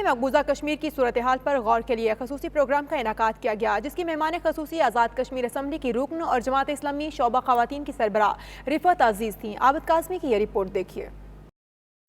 مقبوضہ کشمیر کی صورتحال پر غور کے لیے خصوصی پروگرام کا انعقاد کیا گیا، جس کی مہمان خصوصی آزاد کشمیر اسمبلی کی رکن اور جماعت اسلامی شعبہ خواتین کی سربراہ رفعت عزیز تھیں۔ عابد قاسمی کی یہ رپورٹ دیکھیے۔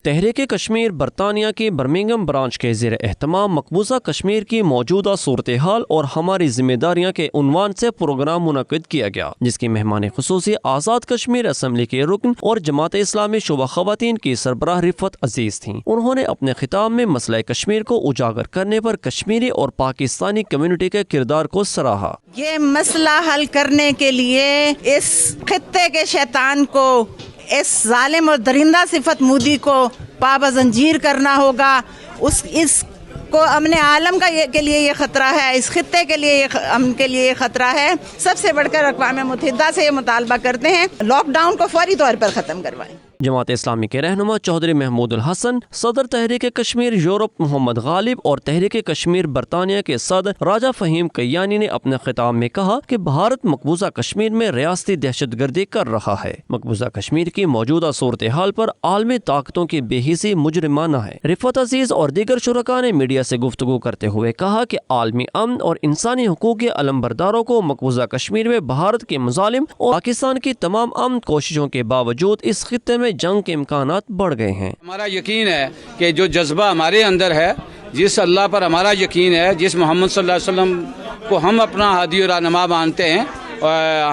تحریک کشمیر برطانیہ کی برمنگھم برانچ کے زیر اہتمام مقبوضہ کشمیر کی موجودہ صورتحال اور ہماری ذمہ داریاں کے عنوان سے پروگرام منعقد کیا گیا، جس کی مہمان خصوصی آزاد کشمیر اسمبلی کے رکن اور جماعت اسلامی شعبہ خواتین کی سربراہ رفعت عزیز تھیں۔ انہوں نے اپنے خطاب میں مسئلہ کشمیر کو اجاگر کرنے پر کشمیری اور پاکستانی کمیونٹی کے کردار کو سراہا۔ یہ مسئلہ حل کرنے کے لیے اس خطے کے شیطان کو، اس ظالم اور درندہ صفت مودی کو پابند زنجیر کرنا ہوگا۔ اس کو امن عالم کے لیے یہ خطرہ ہے، اس خطے کے لیے امن کے لیے یہ خطرہ ہے۔ سب سے بڑھ کر اقوام متحدہ سے یہ مطالبہ کرتے ہیں لاک ڈاؤن کو فوری طور پر ختم کروائیں۔ جماعت اسلامی کے رہنما چودھری محمود الحسن، صدر تحریک کشمیر یورپ محمد غالب اور تحریک کشمیر برطانیہ کے صدر راجہ فہیم کیانی نے اپنے خطاب میں کہا کہ بھارت مقبوضہ کشمیر میں ریاستی دہشت گردی کر رہا ہے۔ مقبوضہ کشمیر کی موجودہ صورتحال پر عالمی طاقتوں کی بے حسی مجرمانہ ہے۔ رفعت عزیز اور دیگر شرکاء نے میڈیا سے گفتگو کرتے ہوئے کہا کہ عالمی امن اور انسانی حقوق کے علمبرداروں کو مقبوضہ کشمیر میں بھارت کے مظالم اور پاکستان کی تمام امن کوششوں کے باوجود اس خطے میں جنگ کے امکانات بڑھ گئے ہیں۔ ہمارا یقین ہے کہ جو جذبہ ہمارے اندر ہے، جس اللہ پر ہمارا یقین ہے، جس محمد صلی اللہ علیہ وسلم کو ہم اپنا ہادی و رہنما مانتے ہیں،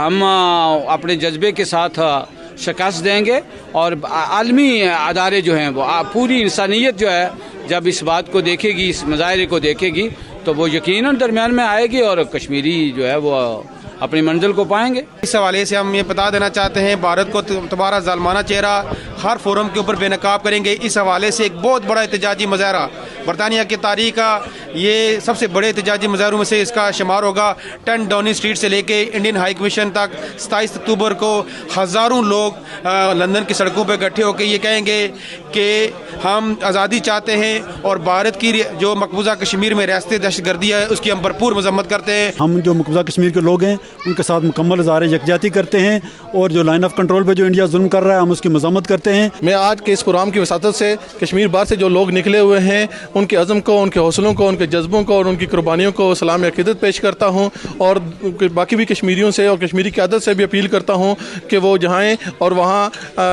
ہم اپنے جذبے کے ساتھ شکست دیں گے اور عالمی ادارے جو ہیں وہ پوری انسانیت جو ہے جب اس بات کو دیکھے گی، اس مظاہرے کو دیکھے گی تو وہ یقیناً درمیان میں آئے گی اور کشمیری جو ہے وہ اپنی منزل کو پائیں گے۔ اس حوالے سے ہم یہ بتا دینا چاہتے ہیں بھارت کو تمہارا ظالمانہ چہرہ ہر فورم کے اوپر بے نقاب کریں گے۔ اس حوالے سے ایک بہت بڑا احتجاجی مظاہرہ برطانیہ کی تاریخ کا یہ سب سے بڑے احتجاجی مظاہروں میں سے اس کا شمار ہوگا۔ 10 ڈاؤننگ اسٹریٹ سے لے کے انڈین ہائی کمیشن تک 27 اکتوبر کو ہزاروں لوگ لندن کی سڑکوں پہ اکٹھے ہو کے یہ کہیں گے کہ ہم آزادی چاہتے ہیں اور بھارت کی جو مقبوضہ کشمیر میں ریاستی دہشت گردی ہے اس کی ہم بھرپور مذمت کرتے ہیں۔ ہم جو مقبوضہ کشمیر کے لوگ ہیں ان کے ساتھ مکمل اظہار یکجہتی کرتے ہیں اور جو لائن آف کنٹرول پہ جو انڈیا ظلم کر رہا ہے ہم اس کی مذمت کرتے ہیں۔ میں آج کے اس پروگرام کی وساطت سے کشمیر بار سے جو لوگ نکلے ہوئے ہیں ان کے عزم کو، ان کے حوصلوں کو، ان کے جذبوں کو اور ان کی قربانیوں کو سلام عقیدت پیش کرتا ہوں اور باقی بھی کشمیریوں سے اور کشمیری قیادت سے بھی اپیل کرتا ہوں کہ وہ جائیں اور وہاں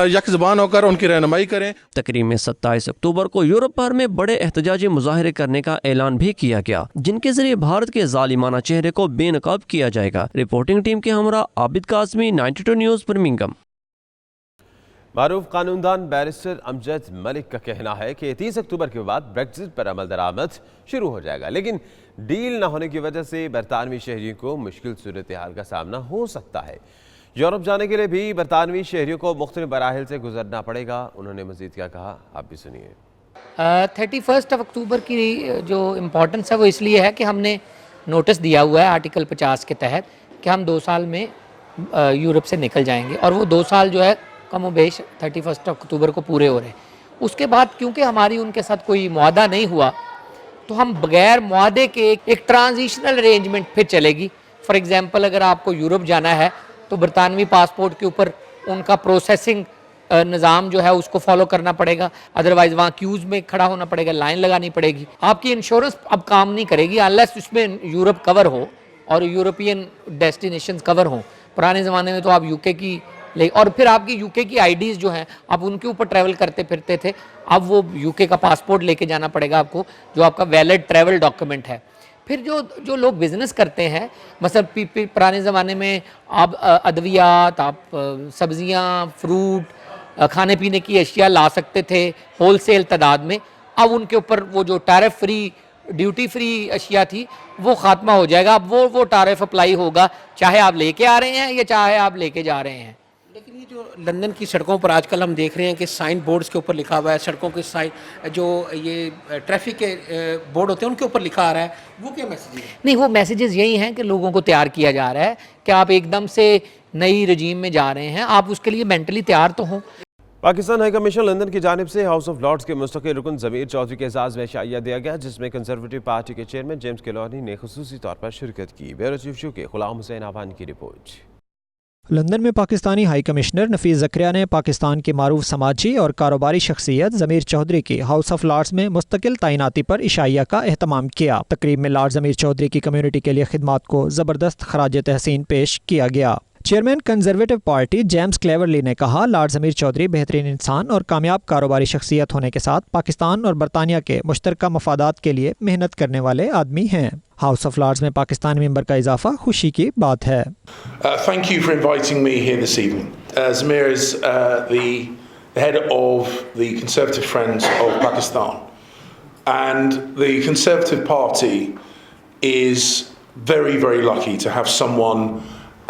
یک زبان ہو کر ان کی رہنمائی کریں۔ تقریب میں 27 اکتوبر کو یورپ بھر میں بڑے احتجاجی مظاہرے کرنے کا اعلان بھی کیا گیا، جن کے ذریعے بھارت کے ظالمانہ چہرے کو بے نقاب کیا جائے گا۔ رپورٹنگ ٹیم کے ہمراہ عابد قاسمی، 92 نیوز برمنگھم۔ معروف قانون دان بیرسٹر امجد ملک کا کہنا ہے کہ 30 اکتوبر کے بعد بریگزٹ پر عمل درآمد شروع ہو جائے گا، لیکن ڈیل نہ ہونے کی وجہ سے برطانوی شہریوں کو مشکل صورتحال کا سامنا ہو سکتا ہے۔ یورپ جانے کے لیے بھی برطانوی شہریوں کو مختلف مراحل سے گزرنا پڑے گا۔ انہوں نے مزید کیا کہا، آپ بھی سنیے۔ 31 اکتوبر کی جو امپورٹنس ہے وہ اس لیے ہے کہ ہم نے نوٹس دیا ہوا ہے آرٹیکل 50 کے تحت کہ ہم 2 سال میں یورپ سے نکل جائیں گے، اور وہ 2 سال جو ہے کم و بیش 31 اکتوبر کو پورے ہو رہے ہیں۔ اس کے بعد کیونکہ ہماری ان کے ساتھ کوئی معاہدہ نہیں ہوا تو ہم بغیر معاہدے کے ایک ٹرانزیشنل ارینجمنٹ پھر چلے گی۔ فار ایگزامپل اگر آپ کو یورپ جانا ہے تو برطانوی پاسپورٹ کے اوپر ان کا پروسیسنگ نظام جو ہے اس کو فالو کرنا پڑے گا، ادروائز وہاں کیوز میں کھڑا ہونا پڑے گا، لائن لگانی پڑے گی۔ آپ کی انشورنس اب کام نہیں کرے گی انلیس اس میں یورپ کور ہو اور یورپین ڈیسٹینیشنز کور ہوں۔ پرانے زمانے میں تو آپ یو کے کی اور پھر آپ کی یو کے کی آئی ڈیز جو ہیں آپ ان کے اوپر ٹریول کرتے پھرتے تھے، اب وہ یو کے کا پاسپورٹ لے کے جانا پڑے گا آپ کو جو آپ کا ویلڈ ٹریول ڈاکیومنٹ ہے۔ پھر جو لوگ بزنس کرتے ہیں، مثلا پرانے زمانے میں آپ ادویات، آپ سبزیاں، فروٹ، کھانے پینے کی اشیاء لا سکتے تھے ہول سیل تعداد میں، اب ان کے اوپر وہ جو ٹیرف فری، ڈیوٹی فری اشیاء تھی وہ خاتمہ ہو جائے گا۔ اب وہ ٹیرف اپلائی ہوگا چاہے آپ لے کے آ رہے ہیں یا چاہے آپ لے کے جا رہے ہیں۔ لیکن یہ جو لندن کی سڑکوں پر آج کل ہم دیکھ رہے ہیں کہ سائن بورڈز کے اوپر لکھا ہوا ہے، سڑکوں کے سائن جو یہ ٹریفک کے بورڈ ہوتے ہیں ان کے اوپر لکھا آ رہا ہے، وہ کیا میسیجز ہیں؟ نہیں، وہ میسیجز یہی ہیں کہ لوگوں کو تیار کیا جا رہا ہے کہ آپ ایک دم سے نئی رجیم میں جا رہے ہیں، آپ اس کے لیے مینٹلی تیار تو ہوں۔ پاکستان ہائی کمیشن لندن کی جانب سے ہاؤس آف لارڈز کے مستقل رکن ضمیر چودھری کے اعزاز میں شائعہ دیا گیا، جس میں کنزرویٹو پارٹی کے چیئرمین جیمز کیلونی نے خصوصی طور پر شرکت کی۔ بیورو چیف شو کے غلام حسین آوان کی رپورٹ۔ لندن میں پاکستانی ہائی کمشنر نفیس زکریا نے پاکستان کی معروف سماجی اور کاروباری شخصیت ضمیر چودھری کی ہاؤس آف لارڈز میں مستقل تعیناتی پر عشائیہ کا اہتمام کیا۔ تقریب میں لارڈ ضمیر چودھری کی کمیونٹی کے لیے خدمات کو زبردست خراج تحسین پیش کیا گیا۔ Chairman conservative party James cleverly نے کہا لارڈ ضمیر چودھری بہترین انسان اور کامیاب کاروباری شخصیت ہونے کے ساتھ پاکستان اور برطانیہ کے مشترکہ مفادات کے لیے محنت کرنے والے آدمی ہیں۔ ہاؤس آف لارڈز میں پاکستانی ممبر کا اضافہ خوشی کی بات ہے۔ Thank you for inviting me here this evening. Zamir is the head of the Conservative Friends of Pakistan, and the Conservative Party is very, very lucky to have someone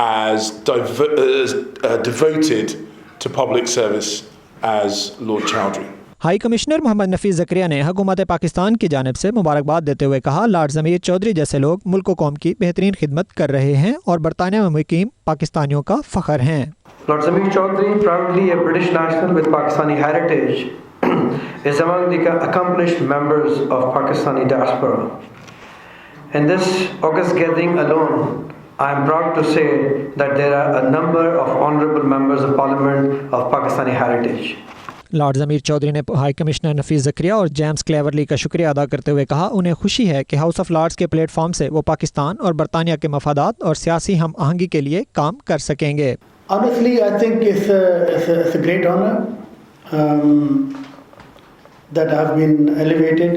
as devoted to public service as Lord Chowdhury. High commissioner Muhammad Nafees Zakaria نے حکومت پاکستان کی جانب سے مبارکباد دیتے ہوئے کہا lord ضمیر چودھری جیسے لوگ ملک و قوم کی بہترین خدمت کر رہے ہیں اور برطانیہ میں مقیم پاکستانیوں کا فخر ہیں۔ Lord Zamir Chaudhry, proudly a British national with Pakistani heritage, is among the accomplished members of Pakistani diaspora. In this August gathering alone, I am proud to say that there are a number of honourable members of Parliament of Pakistani heritage. Lord ضمیر چودھری نے high commissioner نفیس زکریا اور James cleverly کا شکریہ ادا کرتے ہوئے کہا انہیں خوشی ہے کہ ہاؤس آف لارڈز کے پلیٹ فارم سے وہ پاکستان اور برطانیہ کے مفادات اور سیاسی ہم آہنگی کے لیے کام کر سکیں گے۔ Honestly, I think it's a great honor that I've been elevated.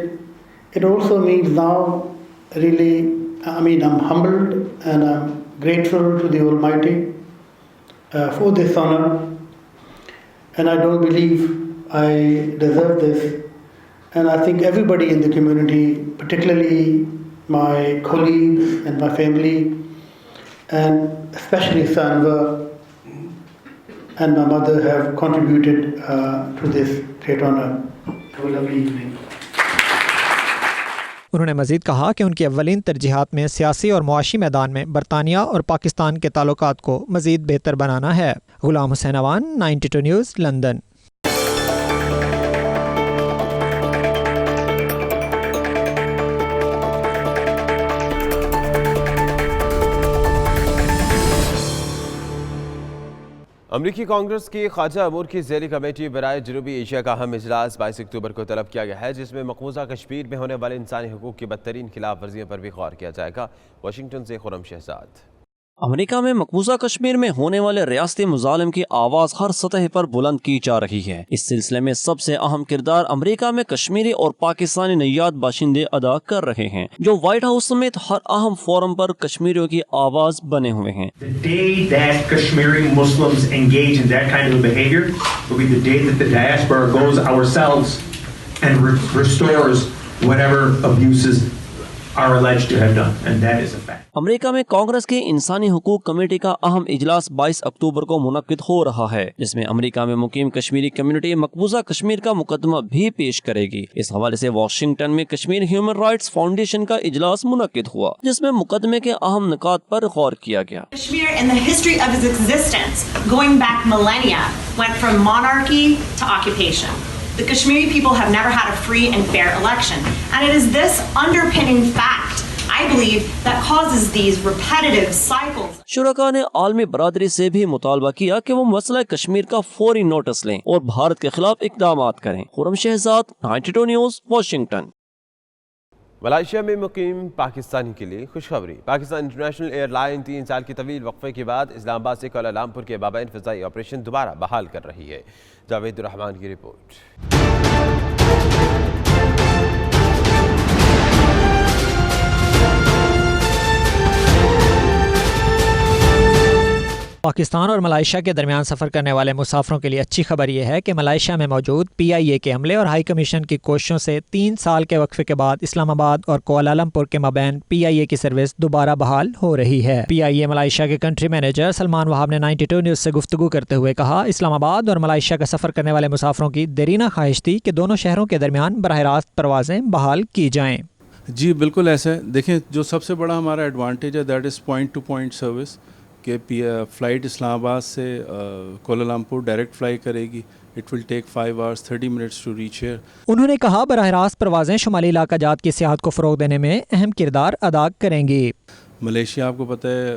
It also means now really, I'm humbled and I'm grateful to the Almighty for this honor. And I don't believe I deserve this. And I think everybody in the community, particularly my colleagues and my family, and especially Sanva and my mother have contributed to this great honor. Have a lovely evening. انہوں نے مزید کہا کہ ان کی اولین ترجیحات میں سیاسی اور معاشی میدان میں برطانیہ اور پاکستان کے تعلقات کو مزید بہتر بنانا ہے۔ غلام حسین اوان، 92 نیوز، لندن۔ امریکی کانگریس کی خارجہ امور کی ذیلی کمیٹی برائے جنوبی ایشیا کا اہم اجلاس 22 اکتوبر کو طلب کیا گیا ہے، جس میں مقبوضہ کشمیر میں ہونے والے انسانی حقوق کی بدترین خلاف ورزیوں پر بھی غور کیا جائے گا۔ واشنگٹن سے خرم شہزاد۔ امریکہ میں مقبوضہ کشمیر میں ہونے والے ریاستی مظالم کی آواز ہر سطح پر بلند کی جا رہی ہے۔ اس سلسلے میں سب سے اہم کردار امریکہ میں کشمیری اور پاکستانی نژاد باشندے ادا کر رہے ہیں، جو وائٹ ہاؤس سمیت ہر اہم فورم پر کشمیریوں کی آواز بنے ہوئے ہیں۔ The day that Kashmiri Muslims engage in that kind of behavior will be the day that the diaspora goes ourselves and restores whatever abuses are alleged to have done, and that is a fact. امریکہ میں کانگریس کی انسانی حقوق committee کا اہم اجلاس 22 اکتوبر کو منعقد ہو رہا ہے، جس میں امریکہ میں مقیم کشمیری کمیونٹی مقبوضہ کشمیر کا مقدمہ بھی پیش کرے گی۔ اس حوالے سے واشنگٹن میں کشمیر ہیومن رائٹس فاؤنڈیشن کا اجلاس منعقد ہوا، جس میں مقدمے کے اہم نکات پر غور کیا گیا۔ Kashmir in the history of its existence, going back millennia, went from monarchy to occupation. The Kashmiri people have never had a free and fair election, and it is this underpinning fact, I believe, that causes these repetitive cycles. شرکاء نے عالمی برادری سے بھی مطالبہ کیا کہ وہ مسئلہ کشمیر کا فوری نوٹس لیں اور بھارت کے خلاف اقدامات کریں۔ خرم شہزاد، 92 نیوز، واشنگٹن۔ ملائیشیا میں مقیم پاکستانی کے لیے خوشخبری۔ پاکستان انٹرنیشنل ایئر لائن 3 سال کی طویل وقفے کے بعد اسلام آباد سے کوالالمپور کے مابین فضائی آپریشن دوبارہ بحال کر رہی ہے۔ جاوید الرحمان کی رپورٹ۔ پاکستان اور ملائیشیا کے درمیان سفر کرنے والے مسافروں کے لیے اچھی خبر یہ ہے کہ ملائیشیا میں موجود PIA کے عملے اور ہائی کمیشن کی کوششوں سے 3 سال کے وقفے کے بعد اسلام آباد اور کوالالمپور کے مابین PIA کی سروس دوبارہ بحال ہو رہی ہے۔ PIA ملائیشیا کے کنٹری مینیجر سلمان وہاب نے 92 نیوز سے گفتگو کرتے ہوئے کہا، اسلام آباد اور ملائیشیا کا سفر کرنے والے مسافروں کی دیرینہ خواہش تھی کہ دونوں شہروں کے درمیان براہ راست پروازیں بحال کی جائیں۔ جی بالکل ایسا ہے۔ دیکھیں، جو سب سے بڑا ہمارا ایڈوانٹیج ہے that is point to point service, کہ فلائٹ اسلام آباد سے کوالالمپور ڈائریکٹ فلائی کرے گی۔ It will take 5 hours 30 minutes to reach here. انہوں نے کہا براہ راست پروازیں شمالی علاقہ جات کی سیاحت کو فروغ دینے میں اہم کردار ادا کریں گی۔ ملیشیا آپ کو پتہ ہے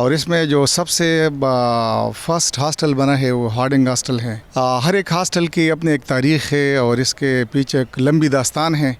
اور اس میں جو سب سے فرسٹ ہاسٹل بنا ہے وہ ہارڈنگ ہاسٹل ہے. ہر ایک ہاسٹل کی اپنی ایک تاریخ ہے اور اس کے پیچھے ایک لمبی داستان ہے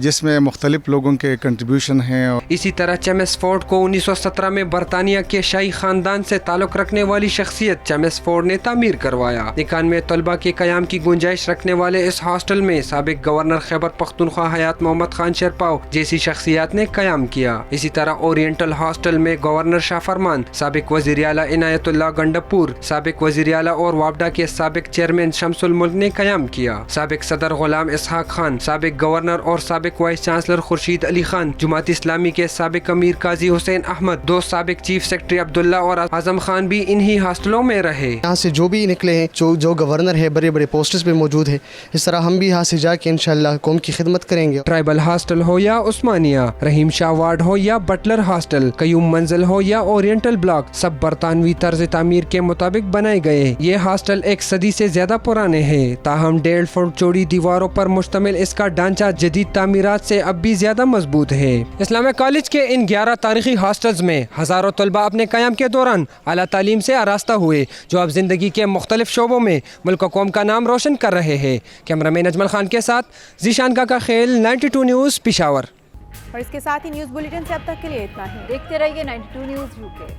جس میں مختلف لوگوں کے کنٹریبیوشن ہیں. اسی طرح چیمسفورڈ کو 1917 میں برطانیہ کے شاہی خاندان سے تعلق رکھنے والی شخصیت چیمسفورڈ نے تعمیر کروایا. 91 طلبہ کے قیام کی گنجائش رکھنے والے اس ہاسٹل میں سابق گورنر خیبر پختونخوا حیات محمد خان شیرپاؤ جیسی شخصیات نے قیام کیا. اسی طرح اورینٹل ہاسٹل میں گورنر شاہ فرمان، سابق وزیر اعلیٰ عنایت اللہ گنڈپور، سابق وزیر اعلیٰ اور وابڈا کے سابق چیئرمین شمس الملک نے قیام کیا. سابق صدر غلام اسحاق خان، سابق گورنر اور سابق وائس چانسلر خورشید علی خان، جماعت اسلامی کے سابق امیر قاضی حسین احمد، دو سابق چیف سیکرٹری عبداللہ اور اعظم خان بھی انہی ہاسٹلوں میں رہے. یہاں سے جو بھی نکلے ہیں، جو گورنر ہے، بڑے بڑے پوسٹس پہ موجود ہیں، اس طرح ہم بھی یہاں سے جا کے انشاءاللہ قوم کی خدمت کریں گے. ٹرائبل ہاسٹل ہو یا عثمانیہ، رحیم شاہ وارڈ ہو یا بٹلر ہاسٹل، قیوم منزل ہو یا اورینٹل بلاک، سب برطانوی طرز تعمیر کے مطابق بنائے گئے. یہ ہاسٹل ایک صدی سے زیادہ پرانے ہیں، تاہم 1.5 فٹ چوڑی دیواروں پر مشتمل اس کا ڈھانچہ جدید تعمیرات سے اب بھی زیادہ مضبوط ہے. اسلامیہ کالج کے ان 11 تاریخی ہاسٹلز میں ہزاروں طلبہ اپنے قیام کے دوران اعلیٰ تعلیم سے آراستہ ہوئے، جو اب زندگی کے مختلف شعبوں میں ملک و قوم کا نام روشن کر رہے ہیں. کیمرہ مین اجمل خان کے ساتھ ذیشان کا خیل، 92 نیوز، پشاور. اور اس کے ساتھ ہی نیوز بلیٹن سے اب تک کے لیے اتنا ہی. دیکھتے رہیے 92 نیوز UK.